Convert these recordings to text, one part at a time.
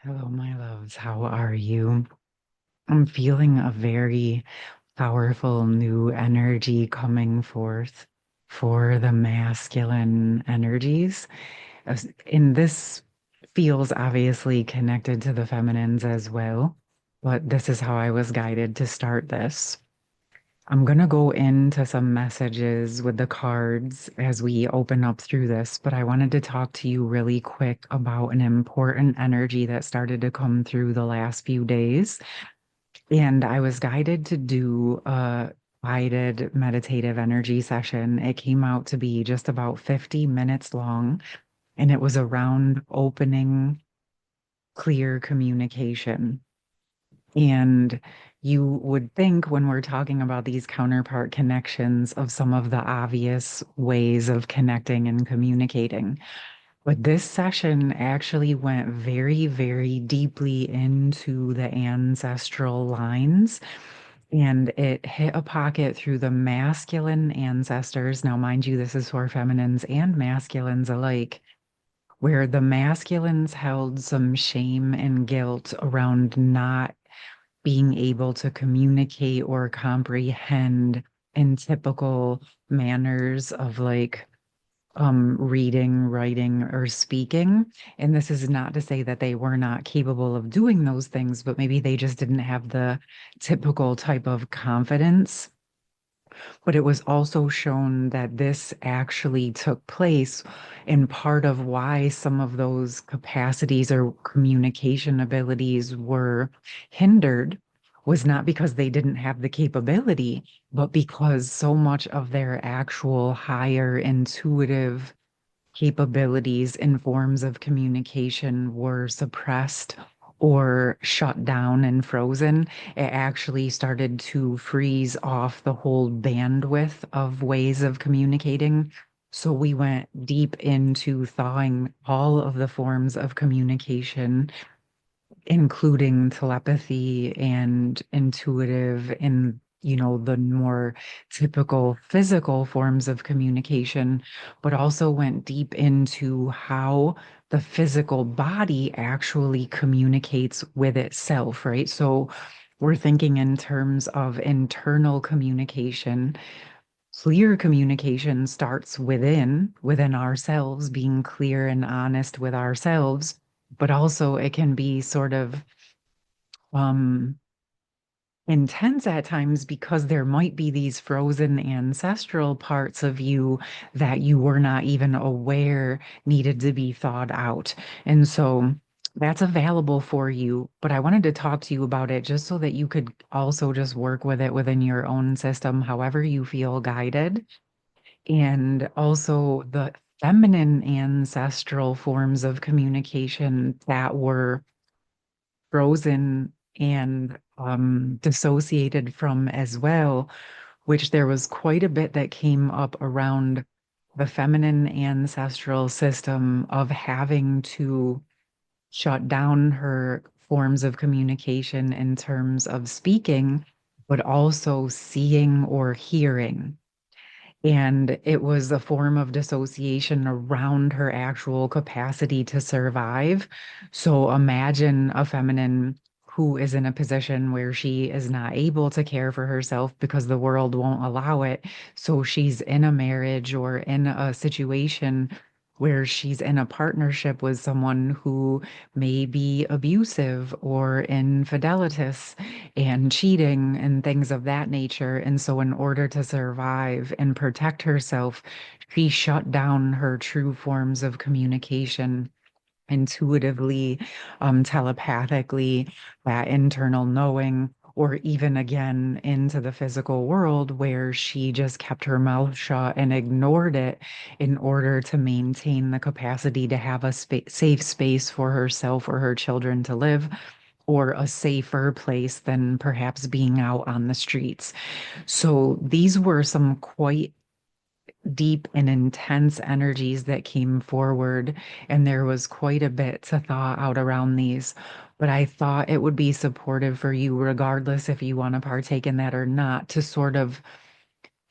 Hello, my loves. How are you? I'm feeling a very powerful new energy coming forth for the masculine energies. And this feels obviously connected to the feminines as well, but this is how I was guided to start this. I'm going to go into some messages with the cards as we open up through this, but I wanted to talk to you really quick about an important energy that started to come through the last few days. And I was guided to do a guided meditative energy session. It came out to be just about 50 minutes long, and it was around opening clear communication. And you would think when we're talking about these counterpart connections of some of the obvious ways of connecting and communicating. But this session actually went very, very deeply into the ancestral lines. And it hit a pocket through the masculine ancestors. Now, mind you, this is for feminines and masculines alike, where the masculines held some shame and guilt around not being able to communicate or comprehend in typical manners of like reading, writing, or speaking. And this is not to say that they were not capable of doing those things, but maybe they just didn't have the typical type of confidence. But it was also shown that this actually took place, and part of why some of those capacities or communication abilities were hindered was not because they didn't have the capability, but because so much of their actual higher intuitive capabilities and forms of communication were suppressed or shut down and frozen. It actually started to freeze off the whole bandwidth of ways of communicating. So we went deep into thawing all of the forms of communication, including telepathy and intuitive and the more typical physical forms of communication, but also went deep into how the physical body actually communicates with itself, right? So we're thinking in terms of internal communication. Clear communication starts within ourselves, being clear and honest with ourselves, but also it can be sort of um intense at times because there might be these frozen ancestral parts of you that you were not even aware needed to be thawed out. And so that's available for you, but I wanted to talk to you about it just so that you could also just work with it within your own system, however you feel guided. And also the feminine ancestral forms of communication that were frozen and dissociated from as well, which there was quite a bit that came up around the feminine ancestral system of having to shut down her forms of communication in terms of speaking, but also seeing or hearing. And it was a form of dissociation around her actual capacity to survive. So imagine a feminine who is in a position where she is not able to care for herself because the world won't allow it. So she's in a marriage or in a situation where she's in a partnership with someone who may be abusive or infidelitous and cheating and things of that nature. And so, in order to survive and protect herself, she shut down her true forms of communication intuitively, telepathically, that internal knowing. Or even again into the physical world where she just kept her mouth shut and ignored it in order to maintain the capacity to have a safe space for herself or her children to live, or a safer place than perhaps being out on the streets. So these were some quite deep and intense energies that came forward, and there was quite a bit to thaw out around these. But I thought it would be supportive for you, regardless if you want to partake in that or not, to sort of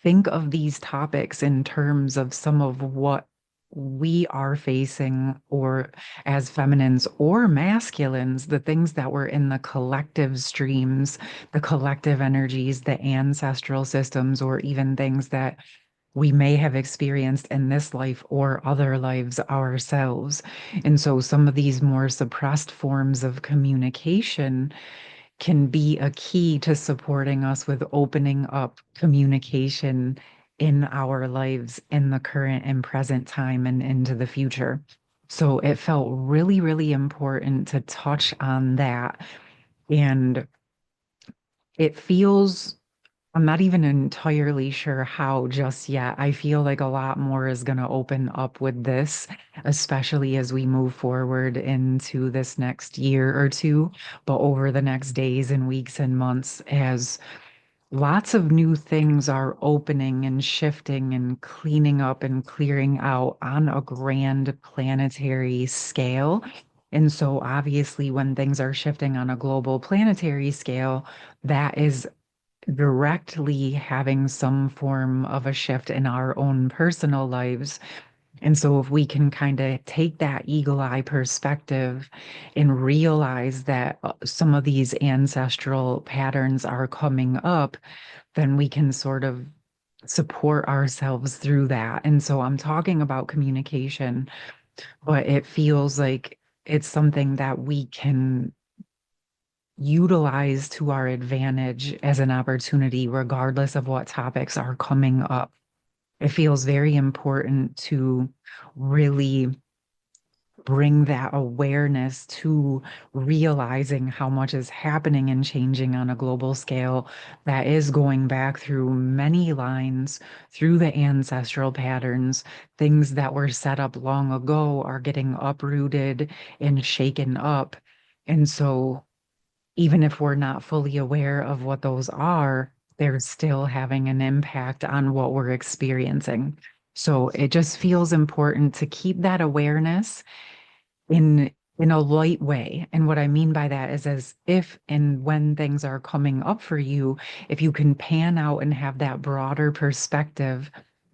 think of these topics in terms of some of what we are facing, or as feminines or masculines, the things that were in the collective streams, the collective energies, the ancestral systems, or even things that we may have experienced in this life or other lives ourselves. And so some of these more suppressed forms of communication can be a key to supporting us with opening up communication in our lives in the current and present time and into the future. So it felt really, really important to touch on that. And it feels, I'm not even entirely sure how just yet. I feel like a lot more is going to open up with this, especially as we move forward into this next year or two, but over the next days and weeks and months, as lots of new things are opening and shifting and cleaning up and clearing out on a grand planetary scale. And so, obviously, when things are shifting on a global planetary scale, that is directly having some form of a shift in our own personal lives. And so, if we can kind of take that eagle eye perspective and realize that some of these ancestral patterns are coming up, then we can sort of support ourselves through that. And so, I'm talking about communication, but it feels like it's something that we can utilize to our advantage as an opportunity, regardless of what topics are coming up. It feels very important to really bring that awareness to realizing how much is happening and changing on a global scale that is going back through many lines, through the ancestral patterns. Things that were set up long ago are getting uprooted and shaken up. And so even if we're not fully aware of what those are, they're still having an impact on what we're experiencing. So it just feels important to keep that awareness in a light way. And what I mean by that is, as if and when things are coming up for you, if you can pan out and have that broader perspective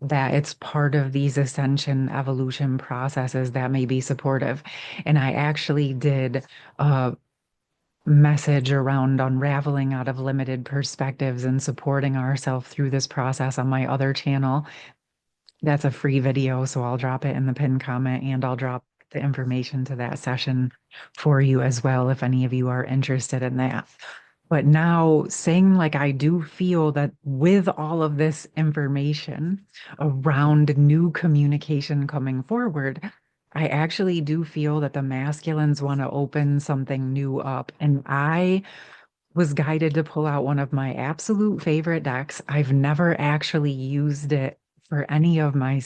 that it's part of these ascension evolution processes that may be supportive. And I actually did a message around unraveling out of limited perspectives and supporting ourselves through this process on my other channel. That's a free video, so I'll drop it in the pinned comment and I'll drop the information to that session for you as well if any of you are interested in that. But now, saying like I do feel that with all of this information around new communication coming forward, I actually do feel that the masculines want to open something new up. And I was guided to pull out one of my absolute favorite decks. I've never actually used it for any of my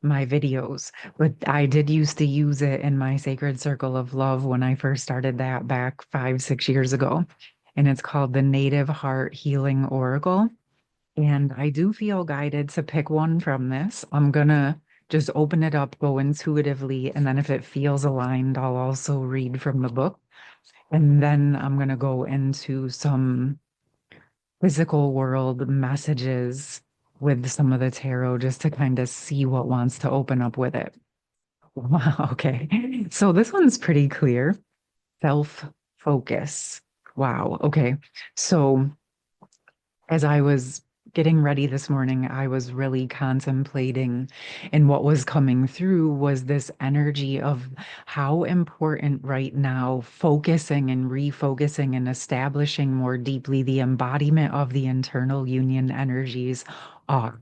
videos, but I did used to use it in my Sacred Circle of Love when I first started that back 5, 6 years ago. And it's called the Native Heart Healing Oracle. And I do feel guided to pick one from this. I'm gonna just open it up, go intuitively, and then if it feels aligned, I'll also read from the book. And then I'm gonna go into some physical world messages with some of the tarot just to kind of see what wants to open up with it. Wow, okay. So this one's pretty clear. Self-focus. Wow, okay. So as I was getting ready this morning, I was really contemplating, and what was coming through was this energy of how important right now focusing and refocusing and establishing more deeply the embodiment of the internal union energies are.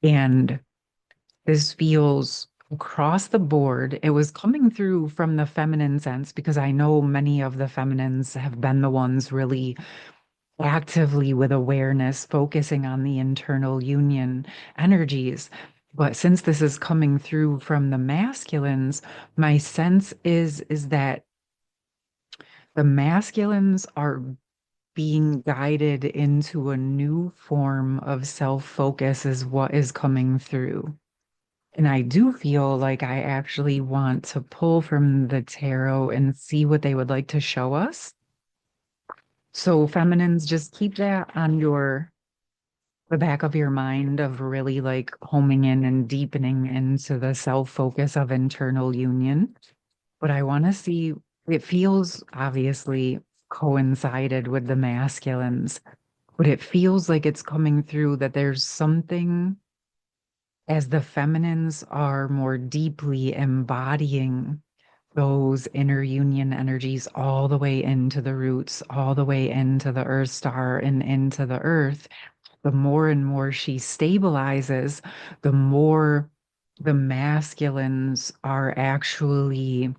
And this feels across the board. It was coming through from the feminine sense because I know many of the feminines have been the ones really actively with awareness, focusing on the internal union energies. But since this is coming through from the masculines, my sense is that the masculines are being guided into a new form of self-focus is what is coming through. And I do feel like I actually want to pull from the tarot and see what they would like to show us. So feminines, just keep that on your the back of your mind of really like homing in and deepening into the self focus of internal union. But I want to see, it feels obviously coincided with the masculines, but it feels like it's coming through that there's something as the feminines are more deeply embodying those inner union energies all the way into the roots, all the way into the earth star and into the earth, the more and more she stabilizes, the more the masculines are actually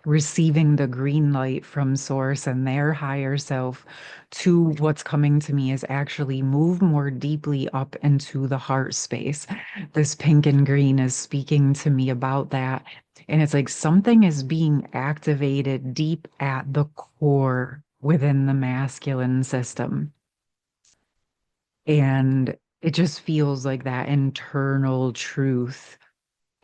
receiving the green light from source and their higher self to what's coming to me is actually move more deeply up into the heart space. This pink and green is speaking to me about that. And it's like something is being activated deep at the core within the masculine system. And it just feels like that internal truth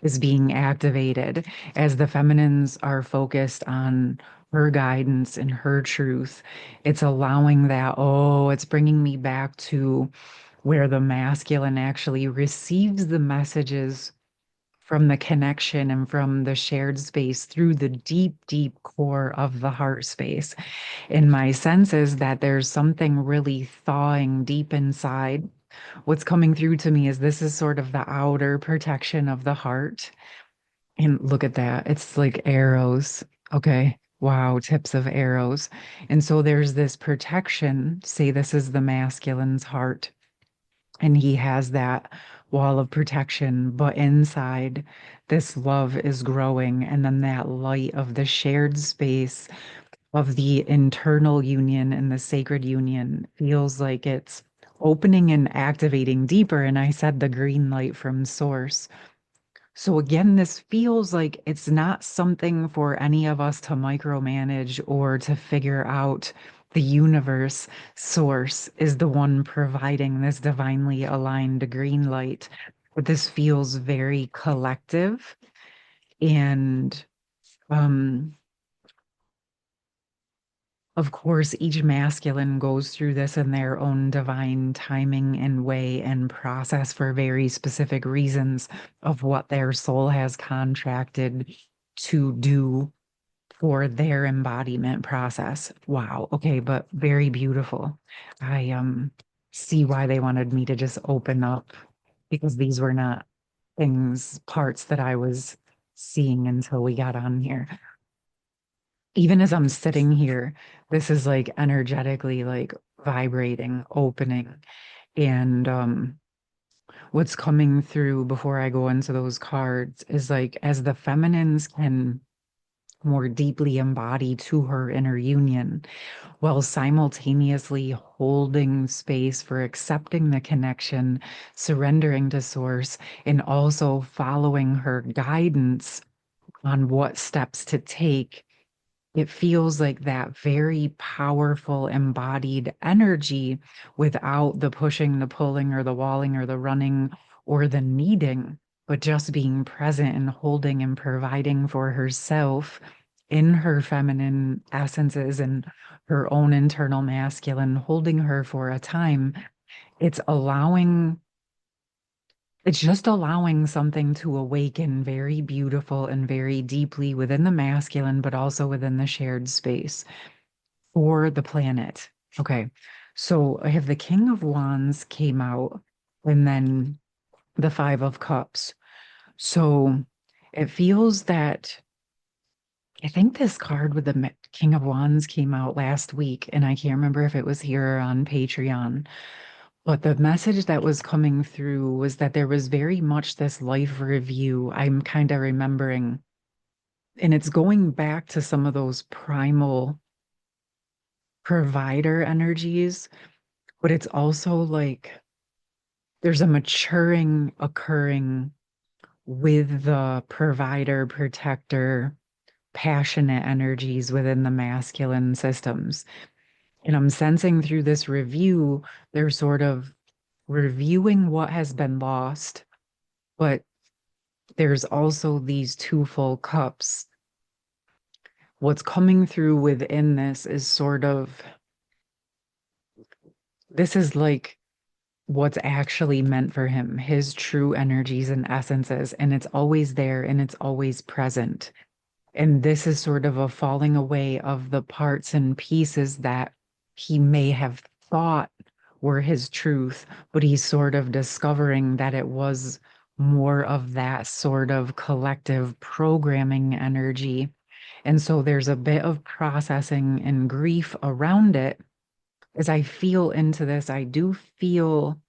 is being activated as the feminines are focused on her guidance and her truth. It's allowing that, oh, it's bringing me back to where the masculine actually receives the messages from the connection and from the shared space through the deep, deep core of the heart space. In my sense is that there's something really thawing deep inside. What's coming through to me is this is sort of the outer protection of the heart. And look at that. It's like arrows. Okay. Wow. Tips of arrows. And so there's this protection. Say this is the masculine's heart, and he has that wall of protection. But inside, this love is growing. And then that light of the shared space of the internal union and the sacred union feels like it's opening and activating deeper. And I said the green light from source. So again, this feels like it's not something for any of us to micromanage or to figure out. The universe source is the one providing this divinely aligned green light. But this feels very collective. And um, of course, each masculine goes through this in their own divine timing and way and process for very specific reasons of what their soul has contracted to do for their embodiment process. Wow. Okay, but very beautiful. I see why they wanted me to just open up because these were not parts that I was seeing until we got on here. Even as I'm sitting here, this is like energetically like vibrating, opening. And what's coming through before I go into those cards is like as the feminines can more deeply embody to her inner union while simultaneously holding space for accepting the connection, surrendering to source, and also following her guidance on what steps to take. It feels like that very powerful embodied energy without the pushing, the pulling, or the walling, or the running, or the needing, but just being present and holding and providing for herself in her feminine essences and her own internal masculine, holding her for a time. It's allowing it's just allowing something to awaken very beautiful and very deeply within the masculine, but also within the shared space for the planet. Okay. So I have the King of Wands came out and then the Five of Cups. So it feels that I think this card with the King of Wands came out last week, and I can't remember if it was here or on Patreon. But the message that was coming through was that there was very much this life review. I'm kind of remembering, and it's going back to some of those primal provider energies, but it's also like there's a maturing occurring with the provider, protector, passionate energies within the masculine systems. And I'm sensing through this review, they're sort of reviewing what has been lost, but there's also these two full cups. What's coming through within this is sort of, this is like what's actually meant for him, his true energies and essences, and it's always there and it's always present. And this is sort of a falling away of the parts and pieces that he may have thought were his truth, but he's sort of discovering that it was more of that sort of collective programming energy. And so there's a bit of processing and grief around it. As I feel into this, I do feel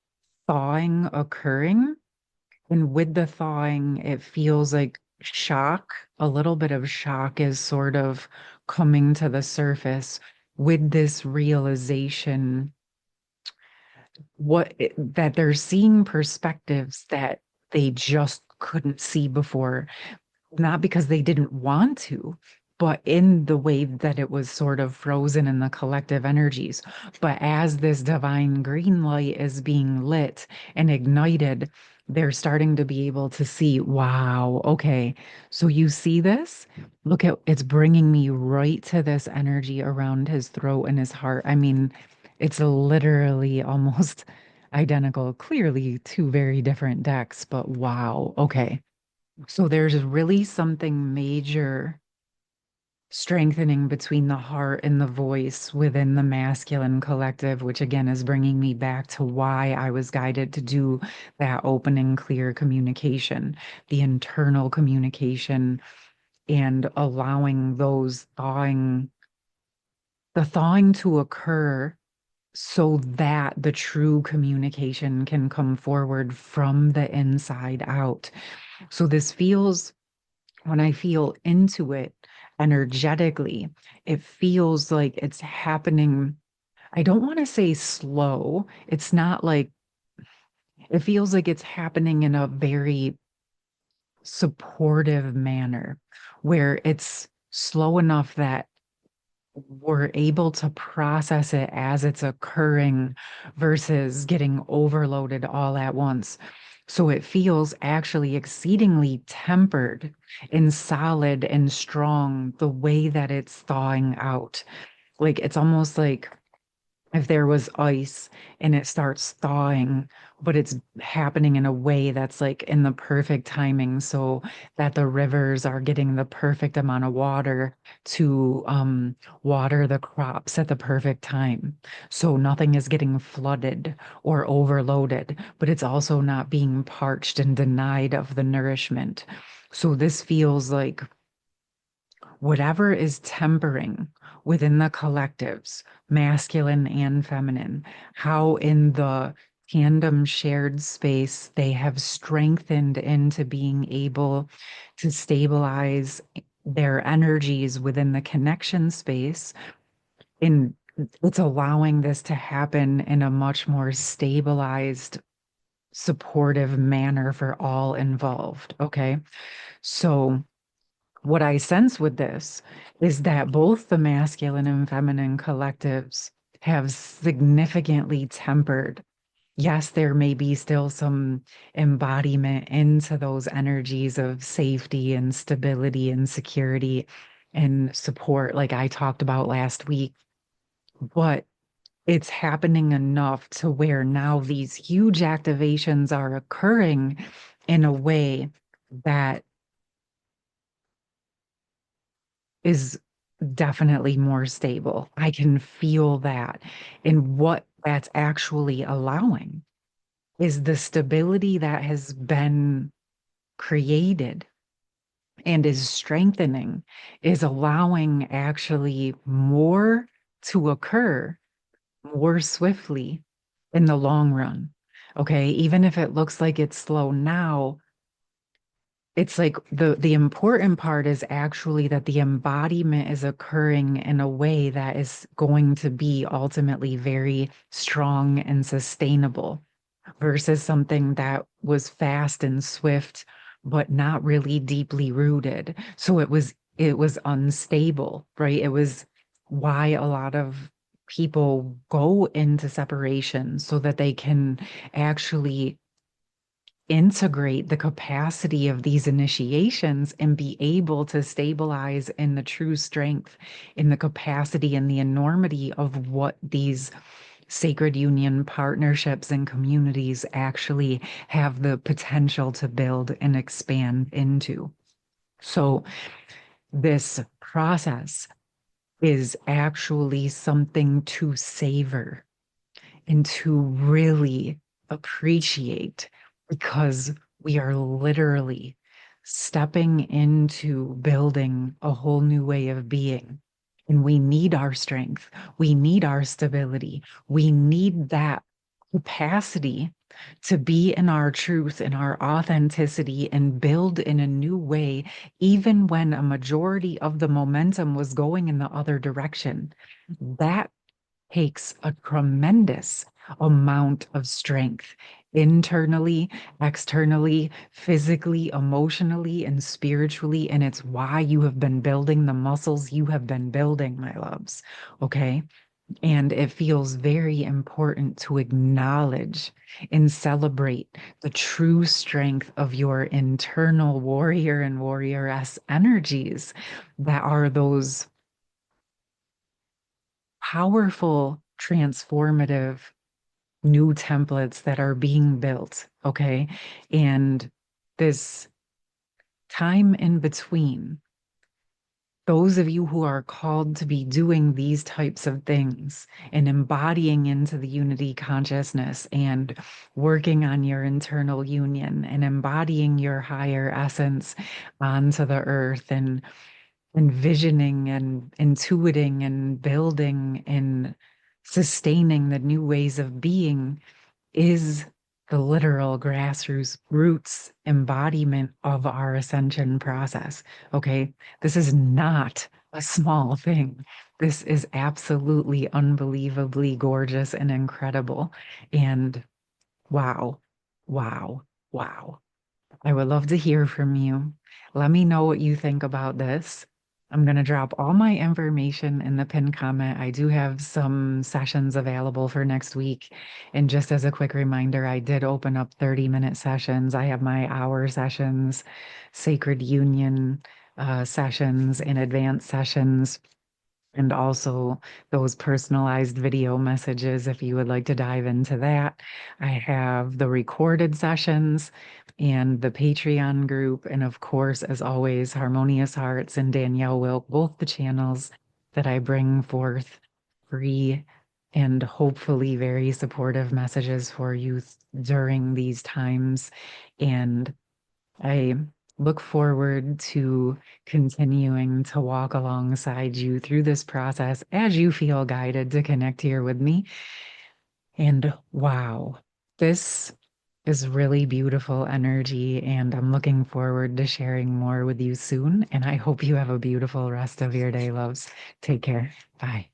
thawing occurring. And with the thawing, it feels like shock, a little bit of shock is sort of coming to the surface with this realization that they're seeing perspectives that they just couldn't see before, not because they didn't want to, but in the way that it was sort of frozen in the collective energies. But as this divine green light is being lit and ignited, they're starting to be able to see, wow, okay, so you see this? Look at it's bringing me right to this energy around his throat and his heart. I mean, it's literally almost identical, clearly two very different decks, but wow, okay. So there's really something major strengthening between the heart and the voice within the masculine collective, which again is bringing me back to why I was guided to do that open and clear communication, the internal communication, and allowing the thawing to occur so that the true communication can come forward from the inside out. So this feels when I feel into it energetically, it feels like it's happening. I don't want to say slow. It's not like it feels like it's happening in a very supportive manner where it's slow enough that we're able to process it as it's occurring versus getting overloaded all at once. So it feels actually exceedingly tempered and solid and strong the way that it's thawing out. Like it's almost like if there was ice and it starts thawing, but it's happening in a way that's like in the perfect timing so that the rivers are getting the perfect amount of water to water the crops at the perfect time. So nothing is getting flooded or overloaded, but it's also not being parched and denied of the nourishment. So this feels like whatever is tempering within the collectives, masculine and feminine, how in the tandem shared space they have strengthened into being able to stabilize their energies within the connection space. And it's allowing this to happen in a much more stabilized, supportive manner for all involved. Okay. So, what I sense with this is that both the masculine and feminine collectives have significantly tempered. Yes, there may be still some embodiment into those energies of safety and stability and security and support, like I talked about last week, but it's happening enough to where now these huge activations are occurring in a way that is definitely more stable. I can feel that. And what that's actually allowing is the stability that has been created and is strengthening, is allowing actually more to occur more swiftly in the long run. Okay. Even if it looks like it's slow now, it's like the important part is actually that the embodiment is occurring in a way that is going to be ultimately very strong and sustainable versus something that was fast and swift but not really deeply rooted. So it was unstable, right? It was why a lot of people go into separation so that they can actually integrate the capacity of these initiations and be able to stabilize in the true strength, in the capacity and the enormity of what these Sacred union partnerships and communities actually have the potential to build and expand into. So, this process is actually something to savor and to really appreciate because we are literally stepping into building a whole new way of being. And we need our strength. We need our stability. We need that capacity to be in our truth and our authenticity and build in a new way, even when a majority of the momentum was going in the other direction. That takes a tremendous amount of strength internally, externally, physically, emotionally, and spiritually. And it's why you have been building the muscles you have been building, my loves. Okay. And it feels very important to acknowledge and celebrate the true strength of your internal warrior and warrioress energies that are those powerful, transformative new templates that are being built. Okay. And this time in between, those of you who are called to be doing these types of things and embodying into the unity consciousness and working on your internal union and embodying your higher essence onto the earth and envisioning and intuiting and building and sustaining the new ways of being is the literal grassroots roots embodiment of our ascension process. Okay. This is not a small thing. This is absolutely unbelievably gorgeous and incredible. And wow, wow, wow. I would love to hear from you. Let me know what you think about this. I'm going to drop all my information in the pinned comment. I do have some sessions available for next week. And just as a quick reminder, I did open up 30-minute sessions. I have my hour sessions, sacred union sessions, and advanced sessions, and also those personalized video messages if you would like to dive into that. I have the recorded sessions and the Patreon group. And of course, as always, Harmonious Hearts and Danielle Wilk, both the channels that I bring forth free and hopefully very supportive messages for you during these times. And I look forward to continuing to walk alongside you through this process as you feel guided to connect here with me. And wow, this is really beautiful energy, and I'm looking forward to sharing more with you soon. And I hope you have a beautiful rest of your day, loves. Take care. Bye.